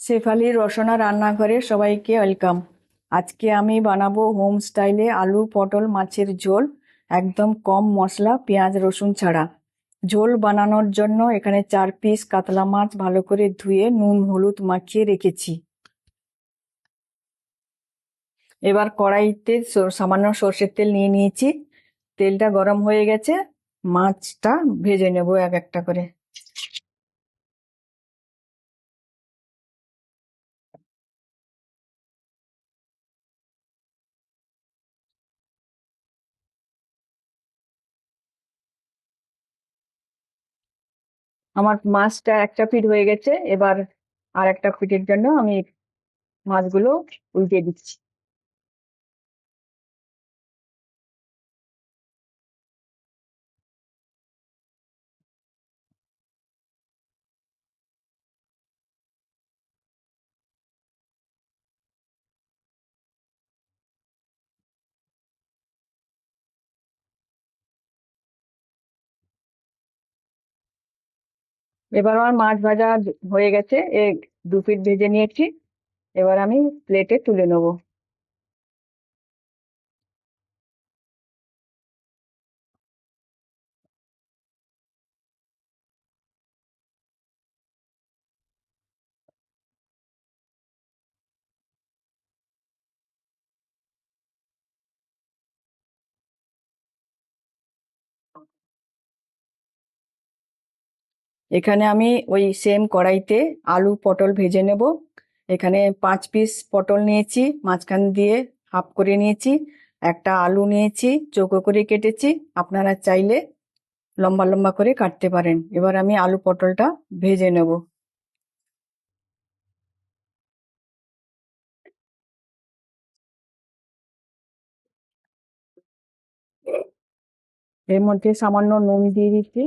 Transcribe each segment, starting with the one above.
শেফালি রসনা রান্নাঘরে সবাইকে ওয়েলকাম। আজকে আমি বানাবো হোম স্টাইলে আলু পটল মাছের ঝোল, একদম কম মশলা পেঁয়াজ রসুন ছাড়া। ঝোল বানানোর জন্য এখানে 4 পিস কাতলা মাছ ভালো করে ধুয়ে নুন হলুদ মাখিয়ে রেখেছি। এবার কড়াইতে সামান্য সর্ষের তেল নিয়ে নিয়েছি। তেলটা গরম হয়ে গেছে, মাছটা ভেজে নেব এক একটা করে। আমার মাছটা একটা পিঠ হয়ে গেছে, এবার আর একটা পিঠের জন্য আমি মাছগুলো উল্টে দিচ্ছি। এবার আমার মাছ ভাজা হয়ে গেছে, 2 পিঠ ভেজে নিয়েছি। এবার আমি প্লেটে তুলে নেবো। এখানে আমি ওই সেম কড়াইতে আলু পটল ভেজে নেব। এখানে 5 পিস পটল নিয়েছি, মাঝখান দিয়ে হাফ করে নিয়েছি। একটা আলু নিয়েছি, চৌকো করে কেটেছি। আপনারা চাইলে লম্বা লম্বা করে কাটতে পারেন। এবার আমি আলু পটলটা ভেজে নেব। এর মধ্যে সামান্য নুন দিয়ে দিচ্ছি।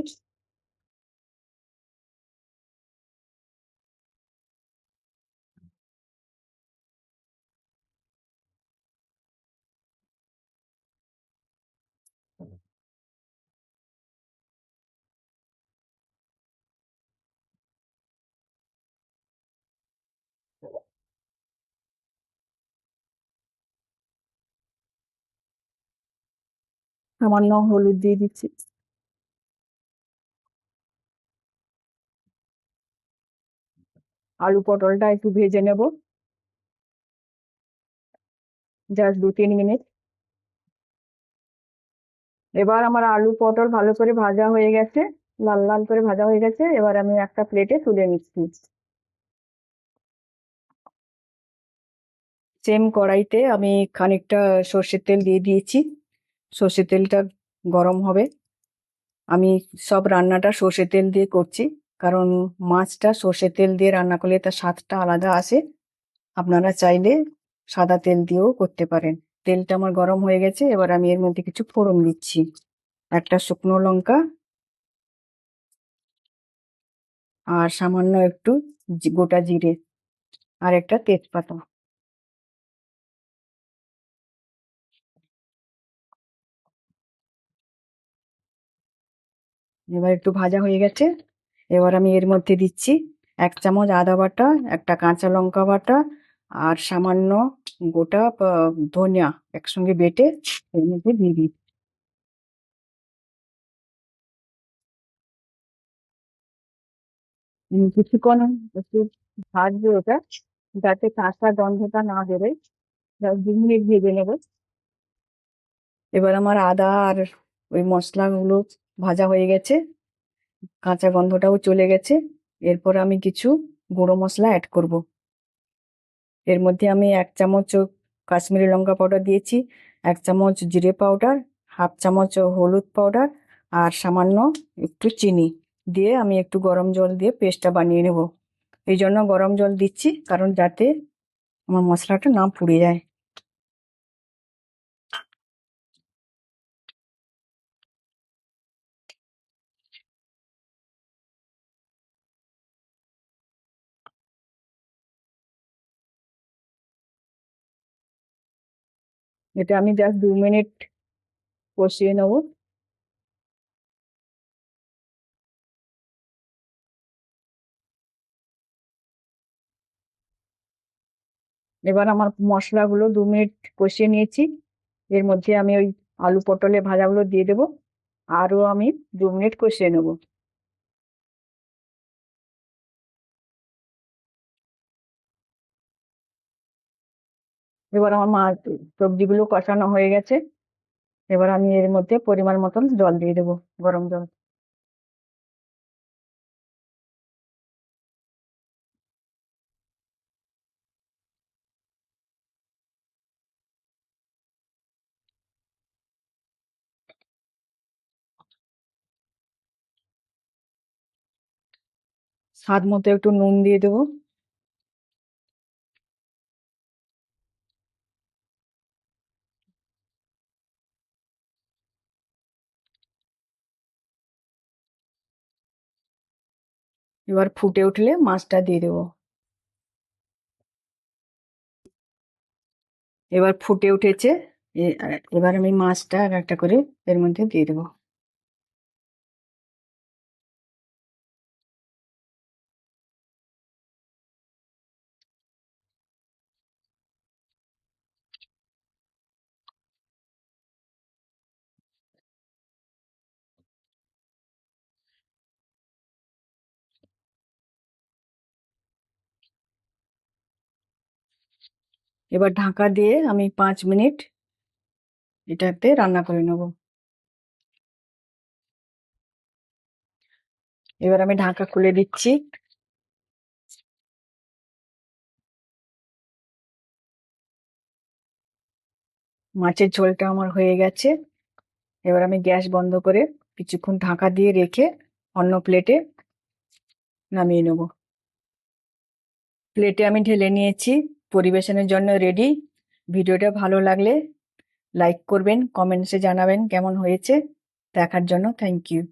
সামান্য হলুদ দিয়ে দিচ্ছি। আলু পটলটা একটু ভেজে নেব, জাস্ট 2-3 মিনিট। এবার আমার আলু পটল ভালো করে ভাজা হয়ে গেছে, লাল লাল করে ভাজা হয়ে গেছে। এবার আমি একটা প্লেটে তুলে নিচ্ছি। সেম কড়াইতে আমি খানিকটা সর্ষের তেল দিয়ে দিয়েছি। সর্ষের তেলটা গরম হবে। আমি সব রান্নাটা সর্ষের তেল দিয়ে করছি, কারণ মাছটা সর্ষের তেল দিয়ে রান্না করলে তার স্বাদটা আলাদা আসে। আপনারা চাইলে সাদা তেল দিয়েও করতে পারেন। তেলটা আমার গরম হয়ে গেছে, এবার আমি এর মধ্যে কিছু ফোড়ন দিচ্ছি। একটা শুকনো লঙ্কা আর সামান্য একটু গোটা জিরে আর একটা তেজপাতা। এবার একটু ভাজা হয়ে গেছে, এবার আমি এর মধ্যে দিচ্ছি 1 চামচ আদা বাটা, একটা কাঁচা লঙ্কা বাটা আর সামান্য গোটা ধনিয়া একসঙ্গে বেটে এর মধ্যে দিয়ে দিই। কিছুক্ষণ একটু ভাজবে ওটা, যাতে কাঁচা গন্ধটা না বেরোয়। 2 মিনিট ভেজে নেবে। এবার আমার আদা আর ওই মশলাগুলো ভাজা হয়ে গেছে, কাঁচা গন্ধটাও চলে গেছে। এরপর আমি কিছু গুঁড়ো মশলা অ্যাড করব। এর মধ্যে আমি 1 চামচ কাশ্মীরি লঙ্কা পাউডার দিয়েছি, 1 চামচ জিরে পাউডার, হাফ চামচ হলুদ পাউডার আর সামান্য একটু চিনি দিয়ে আমি একটু গরম জল দিয়ে পেস্টটা বানিয়ে নেব। এই জন্য গরম জল দিচ্ছি, কারণ যাতে আমার মশলাটা না পুড়ে যায়। এটা আমি জাস্ট 2 মিনিট কষিয়ে নেব। এবার আমার মশলাগুলো 2 মিনিট কষিয়ে নিয়েছি। এর মধ্যে আমি ওই আলু পটলের ভাজাগুলো দিয়ে দেবো। আরও আমি 2 মিনিট কষিয়ে নেব। এবার আমার সবজিগুলো কষানো হয়ে গেছে। এবার আমি এর মধ্যে পরিমাণ মতন জল দিয়ে দেবো, গরম জল। স্বাদ মতো একটু নুন দিয়ে দেবো। এবার ফুটে উঠলে মাছটা দিয়ে দেবো। এবার ফুটে উঠেছে। এবার আমি মাছটা আর একটা করে এর মধ্যে দিয়ে দেবো। এবার ঢাকা দিয়ে আমি 5 মিনিট এটাতে রান্না করে নেব। এবার আমি ঢাকা খুলে দিচ্ছি। মাছের ঝোলটা আমার হয়ে গেছে। এবার আমি গ্যাস বন্ধ করে কিছুক্ষণ ঢাকা দিয়ে রেখে অন্য প্লেটে নামিয়ে নেব। প্লেটে আমি ঢেলে নিয়েছি, পরিবেশনের জন্য রেডি। ভিডিওটা ভালো লাগলে লাইক করবেন, কমেন্টসে জানাবেন কেমন হয়েছে। দেখার জন্য থ্যাংক ইউ।